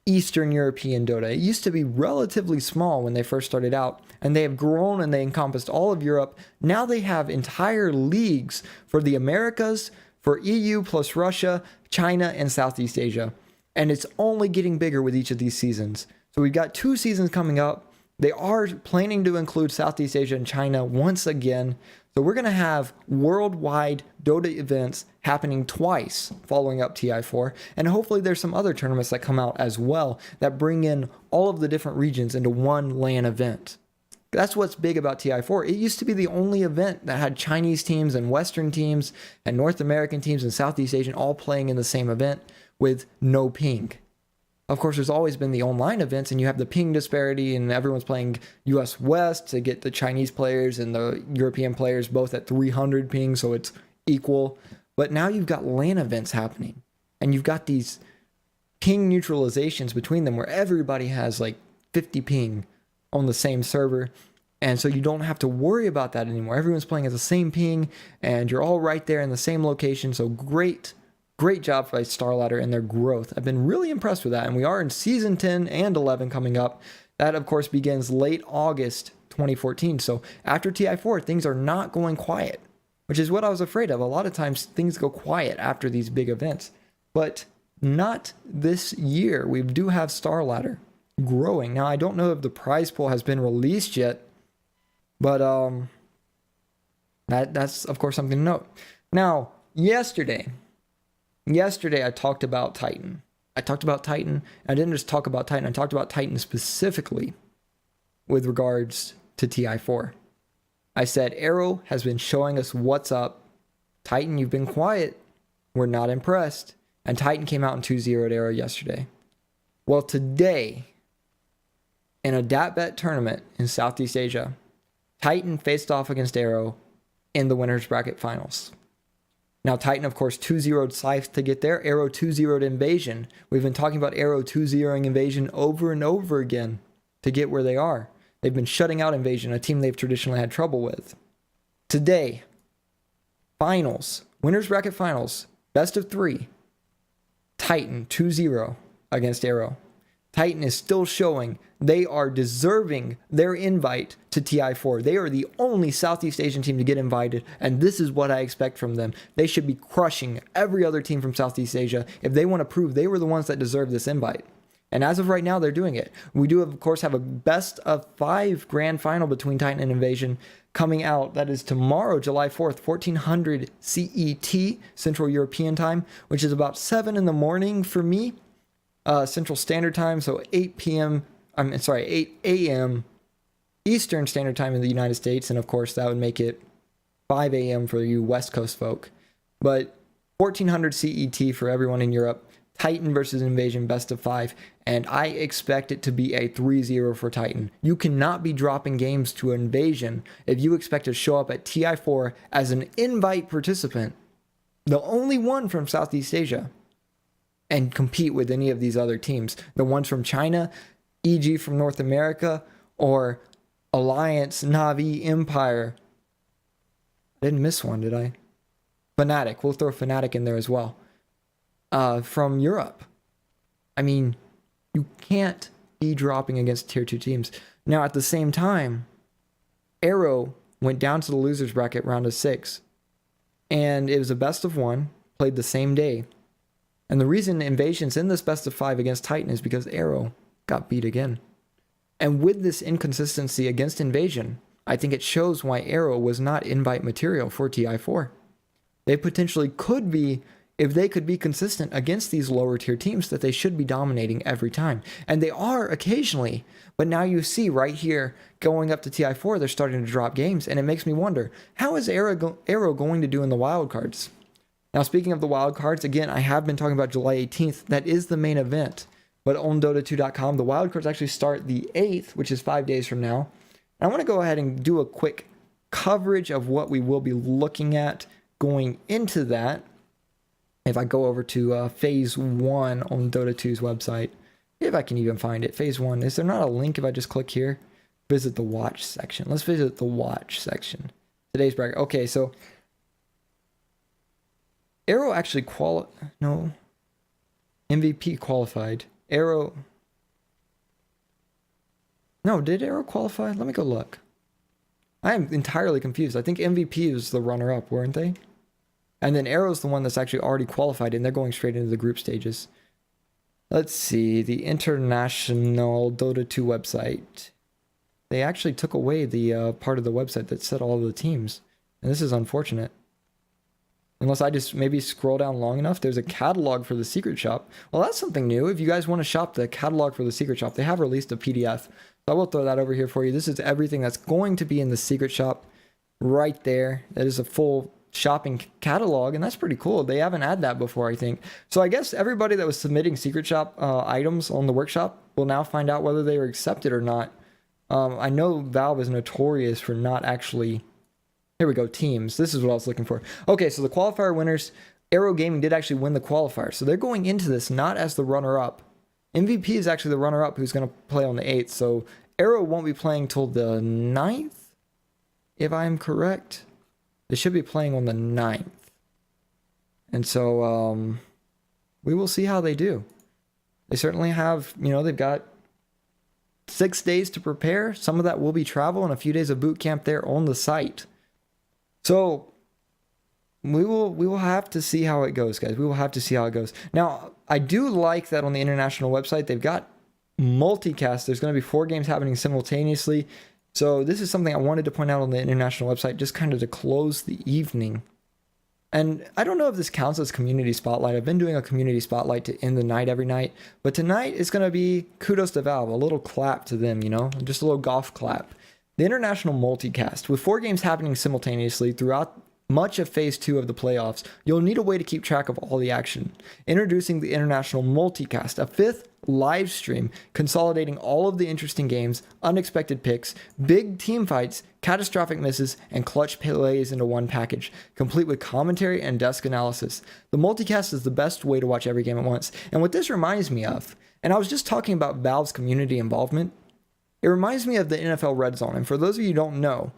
Eastern European Dota. It used to be relatively small when they first started out, and they have grown and they encompassed all of Europe. Now they have entire leagues for the Americas, for EU plus Russia, China, and Southeast Asia. And it's only getting bigger with each of these seasons. So we've got 2 seasons coming up. They are planning to include Southeast Asia and China once again. So we're going to have worldwide Dota events happening twice following up TI4. And hopefully there's some other tournaments that come out as well that bring in all of the different regions into one LAN event. That's what's big about TI4. It used to be the only event that had Chinese teams and Western teams and North American teams and Southeast Asian all playing in the same event with no ping. Of course, there's always been the online events, and you have the ping disparity, and everyone's playing US West to get the Chinese players and the European players both at 300 ping, so it's equal. But now you've got LAN events happening, and you've got these ping neutralizations between them where everybody has like 50 ping on the same server, and so you don't have to worry about that anymore. Everyone's playing at the same ping, and you're all right there in the same location, so great job by Star Ladder and their growth. I've been really impressed with that. And we are in Season 10 and 11 coming up. That, of course, begins late August 2014. So after TI4, things are not going quiet, which is what I was afraid of. A lot of times things go quiet after these big events. But not this year. We do have Star Ladder growing. Now, I don't know if the prize pool has been released yet, but that's, of course, something to note. Now, yesterday I talked about Titan. I didn't just talk about Titan. I talked about Titan specifically with regards to TI4. I said, Arrow has been showing us what's up. Titan, you've been quiet. We're not impressed. And Titan came out in 2-0 at Arrow yesterday. Well, today, in a DatBet tournament in Southeast Asia, Titan faced off against Arrow in the winner's bracket finals. Now, Titan, of course, 2-0'd Scythe to get there. Arrow 2-0'd Invasion. We've been talking about Arrow 2-0ing Invasion over and over again to get where they are. They've been shutting out Invasion, a team they've traditionally had trouble with. Today, finals, winner's bracket finals, best of 3. Titan 2-0 against Arrow. Titan is still showing they are deserving their invite to TI4. They are the only Southeast Asian team to get invited, and this is what I expect from them. They should be crushing every other team from Southeast Asia if they want to prove they were the ones that deserve this invite. And as of right now, they're doing it. We do, of course, have a best of 5 grand final between Titan and Invasion coming out. That is tomorrow, July 4th, 1400 CET, Central European Time, which is about 7 in the morning for me, Central Standard Time, so 8 a.m. Eastern Standard Time in the United States, and of course that would make it 5 a.m. for you West Coast folk. But 1400 CET for everyone in Europe, Titan versus Invasion best of 5, and I expect it to be a 3-0 for Titan. You cannot be dropping games to Invasion if you expect to show up at TI4 as an invite participant, the only one from Southeast Asia. and compete with any of these other teams. The ones from China, EG from North America, or Alliance, Navi, Empire. I didn't miss one, did I? Fnatic. We'll throw Fnatic in there as well. From Europe. I mean, you can't be dropping against tier 2 teams. Now, at the same time, Arrow went down to the losers bracket round of 6. And it was a best of 1, played the same day. And the reason Invasion's in this best of 5 against Titan is because Arrow got beat again. And with this inconsistency against Invasion, I think it shows why Arrow was not invite material for TI4. They potentially could be, if they could be consistent against these lower tier teams, that they should be dominating every time. And they are occasionally, but now you see right here, going up to TI4, they're starting to drop games, and it makes me wonder, how is Arrow going to do in the wildcards? Now, speaking of the wildcards, again, I have been talking about July 18th. That is the main event. But on Dota2.com, the wildcards actually start the 8th, which is 5 days from now. And I want to go ahead and do a quick coverage of what we will be looking at going into that. If I go over to Phase 1 on Dota 2's website, if I can even find it. Phase 1, is there not a link if I just click here? Visit the watch section. Let's visit the watch section. Today's bracket. Okay, so Arrow actually MVP qualified. Arrow. No, did Arrow qualify? Let me go look. I am entirely confused. I think MVP was the runner-up, weren't they? And then Arrow's the one that's actually already qualified, and they're going straight into the group stages. Let's see. The International Dota 2 website. They actually took away the part of the website that said all of the teams. And this is unfortunate. Unless I just maybe scroll down long enough, there's a catalog for the secret shop. Well, that's something new. If you guys want to shop the catalog for the secret shop, they have released a PDF. So I will throw that over here for you. This is everything that's going to be in the secret shop right there. That is a full shopping catalog, and that's pretty cool. They haven't had that before, I think. So I guess everybody that was submitting secret shop items on the workshop will now find out whether they were accepted or not. I know Valve is notorious for not actually... Here we go, teams. This is what I was looking for. Okay, so the qualifier winners, Arrow Gaming did actually win the qualifier. So they're going into this not as the runner-up. MVP is actually the runner-up who's going to play on the 8th. So Arrow won't be playing till the 9th, if I'm correct. They should be playing on the 9th. And so we will see how they do. They certainly have, they've got 6 days to prepare. Some of that will be travel and a few days of boot camp there on the site. So we will have to see how it goes, guys. We will have to see how it goes. Now, I do like that on the international website, they've got multicast. There's going to be 4 games happening simultaneously. So this is something I wanted to point out on the international website, just kind of to close the evening. And I don't know if this counts as community spotlight. I've been doing a community spotlight to end the night every night. But tonight is going to be kudos to Valve, a little clap to them, just a little golf clap. The international multicast, with 4 games happening simultaneously throughout much of Phase 2 of the playoffs, you'll need a way to keep track of all the action. Introducing the international multicast, a 5th live stream consolidating all of the interesting games, unexpected picks, big team fights, catastrophic misses, and clutch plays into one package, complete with commentary and desk analysis. The multicast is the best way to watch every game at once. And what this reminds me of, and I was just talking about Valve's community involvement, it reminds me of the NFL Red Zone. And for those of you who don't know,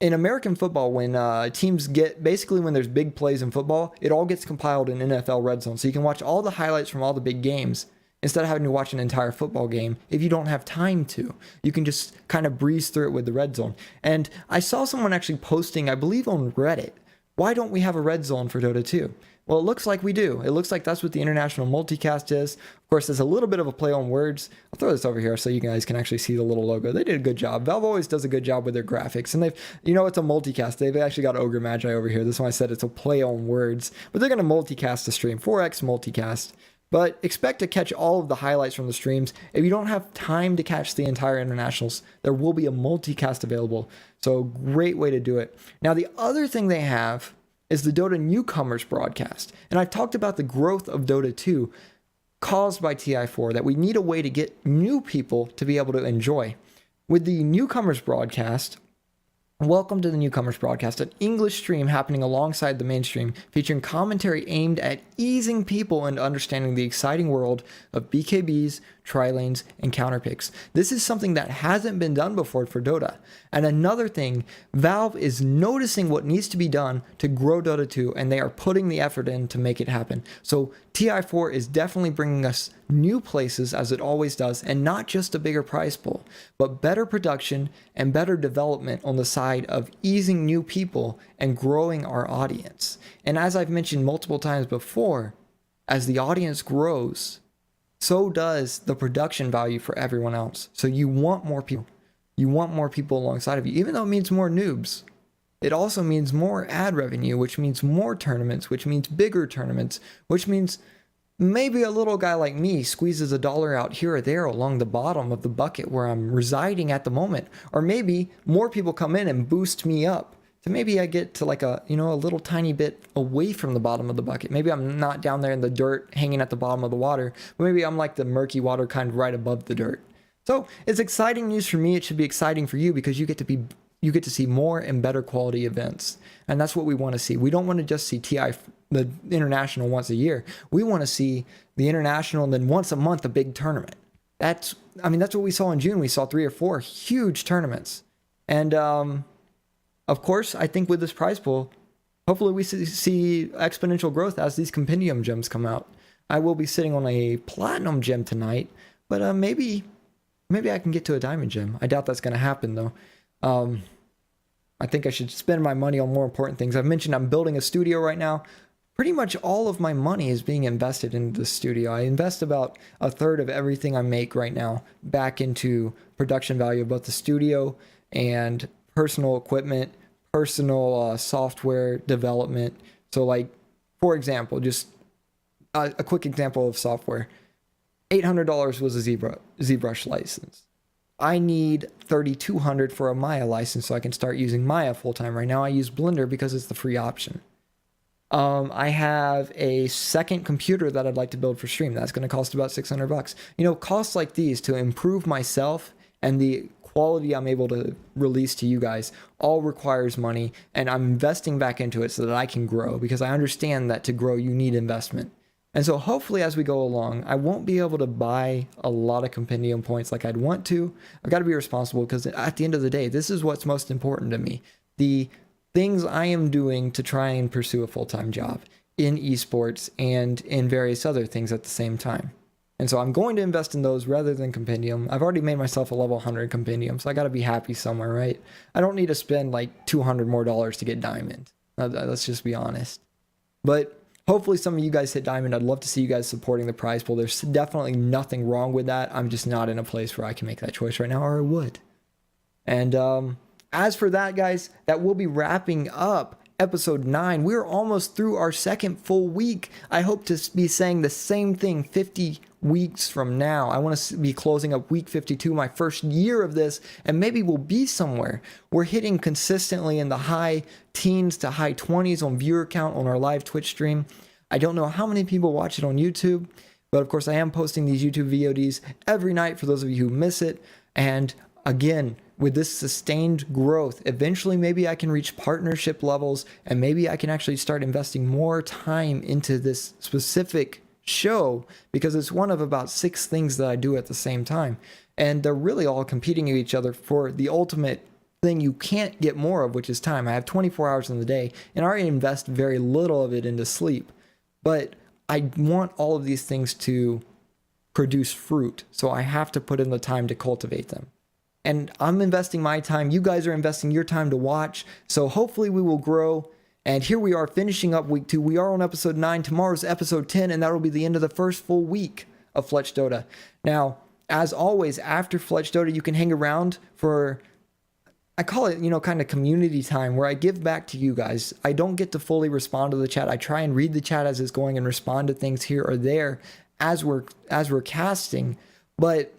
in American football, when teams when there's big plays in football, it all gets compiled in NFL Red Zone. So you can watch all the highlights from all the big games instead of having to watch an entire football game if you don't have time to. You can just kind of breeze through it with the Red Zone. And I saw someone actually posting, I believe on Reddit, why don't we have a Red Zone for Dota 2? Well, it looks like we do. It looks like that's what the international multicast is. Of course, there's a little bit of a play on words. I'll throw this over here so you guys can actually see the little logo. They did a good job. Valve always does a good job with their graphics. And it's a multicast. They've actually got Ogre Magi over here. This one I said it's a play on words. But they're going to multicast the stream. 4x multicast. But expect to catch all of the highlights from the streams. If you don't have time to catch the entire internationals, there will be a multicast available. So great way to do it. Now, the other thing they have is the Dota Newcomers broadcast. And I've talked about the growth of Dota 2 caused by TI4, that we need a way to get new people to be able to enjoy. With the Newcomers broadcast, Welcome to the Newcomers Broadcast, an English stream happening alongside the mainstream, featuring commentary aimed at easing people into understanding the exciting world of BKBs, tri-lanes, and counterpicks. This is something that hasn't been done before for Dota. And another thing, Valve is noticing what needs to be done to grow Dota 2, and they are putting the effort in to make it happen. So TI4 is definitely bringing us new places, as it always does, and not just a bigger prize pool, but better production and better development on the side of easing new people and growing our audience. And as I've mentioned multiple times before, as the audience grows, so does the production value for everyone else. So you want more people. You want more people alongside of you, even though it means more noobs. It also means more ad revenue, which means more tournaments, which means bigger tournaments, which means maybe a little guy like me squeezes a dollar out here or there along the bottom of the bucket where I'm residing at the moment. Or maybe more people come in and boost me up. So maybe I get to like a little tiny bit away from the bottom of the bucket. Maybe I'm not down there in the dirt hanging at the bottom of the water, but maybe I'm like the murky water kind right above the dirt. So it's exciting news for me. It should be exciting for you because you get to see more and better quality events. And that's what we want to see. We don't want to just see the international once a year. We want to see the international and then once a month a big tournament. That's what we saw in June. We saw 3 or 4 huge tournaments. And of course, I think with this prize pool, hopefully we see exponential growth as these compendium gems come out. I will be sitting on a platinum gem tonight, but maybe I can get to a diamond gem. I doubt that's going to happen though. I think I should spend my money on more important things. I've mentioned I'm building a studio right now. Pretty much all of my money is being invested into the studio. I invest about a third of everything I make right now back into production value of both the studio and personal equipment, personal software development. So like, for example, just a quick example of software. $800 was a ZBrush license. I need $3,200 for a Maya license so I can start using Maya full time. Right now I use Blender because it's the free option. I have a second computer that I'd like to build for stream. That's going to cost about $600. Costs like these to improve myself and the quality I'm able to release to you guys all requires money, and I'm investing back into it so that I can grow, because I understand that to grow you need investment. And so hopefully as we go along, I won't be able to buy a lot of compendium points like I'd want to. I've got to be responsible because at the end of the day, this is what's most important to me. The things I am doing to try and pursue a full-time job in esports and in various other things at the same time. And so I'm going to invest in those rather than compendium. I've already made myself a level 100 compendium, so I got to be happy somewhere, right? I don't need to spend like $200 more to get diamond. Let's just be honest. But hopefully some of you guys hit diamond. I'd love to see you guys supporting the prize pool. There's definitely nothing wrong with that. I'm just not in a place where I can make that choice right now, or I would. And as for that, guys, that will be wrapping up episode 9. We're almost through our second full week. I hope to be saying the same thing 50 weeks from now. I want to be closing up week 52, my first year of this, and maybe we'll be somewhere. We're hitting consistently in the high teens to high 20s on viewer count on our live Twitch stream. I don't know how many people watch it on YouTube, but of course I am posting these YouTube VODs every night for those of you who miss it. And again, with this sustained growth, eventually maybe I can reach partnership levels, and maybe I can actually start investing more time into this specific show, because it's one of about 6 things that I do at the same time. And they're really all competing with each other for the ultimate thing you can't get more of, which is time. I have 24 hours in the day, and I already invest very little of it into sleep. But I want all of these things to produce fruit, so I have to put in the time to cultivate them. And I'm investing my time. You guys are investing your time to watch. So hopefully we will grow. And here we are finishing up week 2. We are on episode 9. Tomorrow's episode 10, and that will be the end of the first full week of FletchDota. Now, as always, after FletchDota, you can hang around for, I call it, kind of community time, where I give back to you guys. I don't get to fully respond to the chat. I try and read the chat as it's going and respond to things here or there as we're casting. But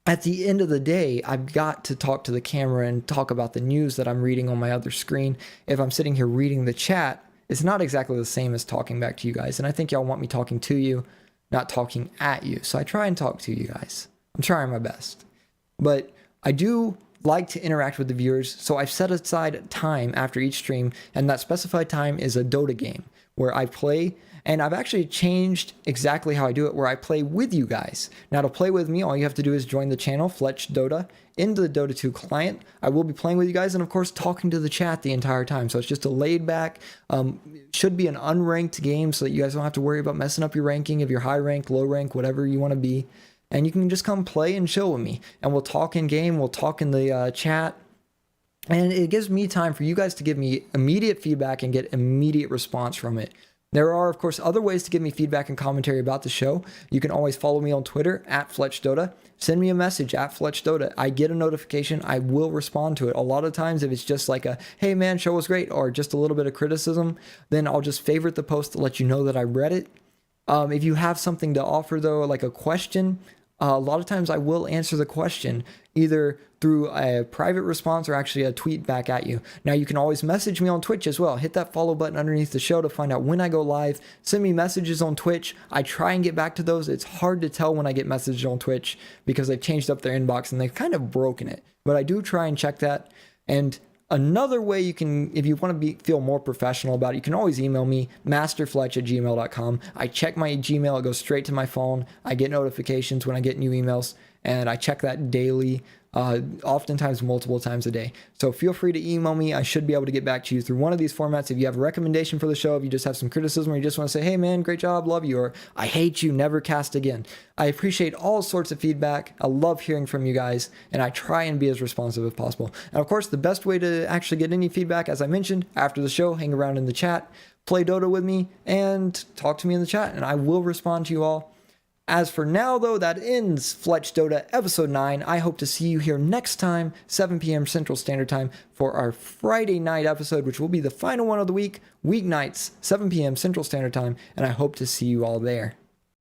at the end of the day, I've got to talk to the camera and talk about the news that I'm reading on my other screen. If I'm sitting here reading the chat, it's not exactly the same as talking back to you guys. And I think y'all want me talking to you, not talking at you. So I try and talk to you guys. I'm trying my best. But I do like to interact with the viewers, so I've set aside time after each stream, and that specified time is a Dota game where I play. And I've actually changed exactly how I do it, where I play with you guys. Now, to play with me, all you have to do is join the channel, FletchDota, into the Dota 2 client. I will be playing with you guys and, of course, talking to the chat the entire time. So it's just a laid back, should be an unranked game so that you guys don't have to worry about messing up your ranking if you're high rank, low rank, whatever you want to be. And you can just come play and chill with me. And we'll talk in game, we'll talk in the chat. And it gives me time for you guys to give me immediate feedback and get immediate response from it. There are, of course, other ways to give me feedback and commentary about the show. You can always follow me on Twitter, @FletchDota. Send me a message, @FletchDota. I get a notification. I will respond to it. A lot of times, if it's just like a, hey, man, show was great, or just a little bit of criticism, then I'll just favorite the post to let you know that I read it. If you have something to offer, though, like a question, a lot of times I will answer the question either through a private response or actually a tweet back at you. Now, you can always message me on Twitch as well. Hit that follow button underneath the show to find out when I go live. Send me messages on Twitch. I try and get back to those. It's hard to tell when I get messages on Twitch because they've changed up their inbox and they've kind of broken it. But I do try and check that. And another way you can, if you want to feel more professional about it, you can always email me, masterfletch@gmail.com. I check my Gmail. It goes straight to my phone. I get notifications when I get new emails, and I check that daily, oftentimes multiple times a day. So feel free to email me. I should be able to get back to you through one of these formats. If you have a recommendation for the show, if you just have some criticism, or you just want to say, hey man, great job, love you, or I hate you, never cast again. I appreciate all sorts of feedback. I love hearing from you guys, and I try and be as responsive as possible. And of course, the best way to actually get any feedback, as I mentioned, after the show, hang around in the chat, play Dota with me, and talk to me in the chat, and I will respond to you all. As for now, though, that ends FletchDota Episode 9. I hope to see you here next time, 7 p.m. Central Standard Time, for our Friday night episode, which will be the final one of the week, weeknights, 7 p.m. Central Standard Time, and I hope to see you all there.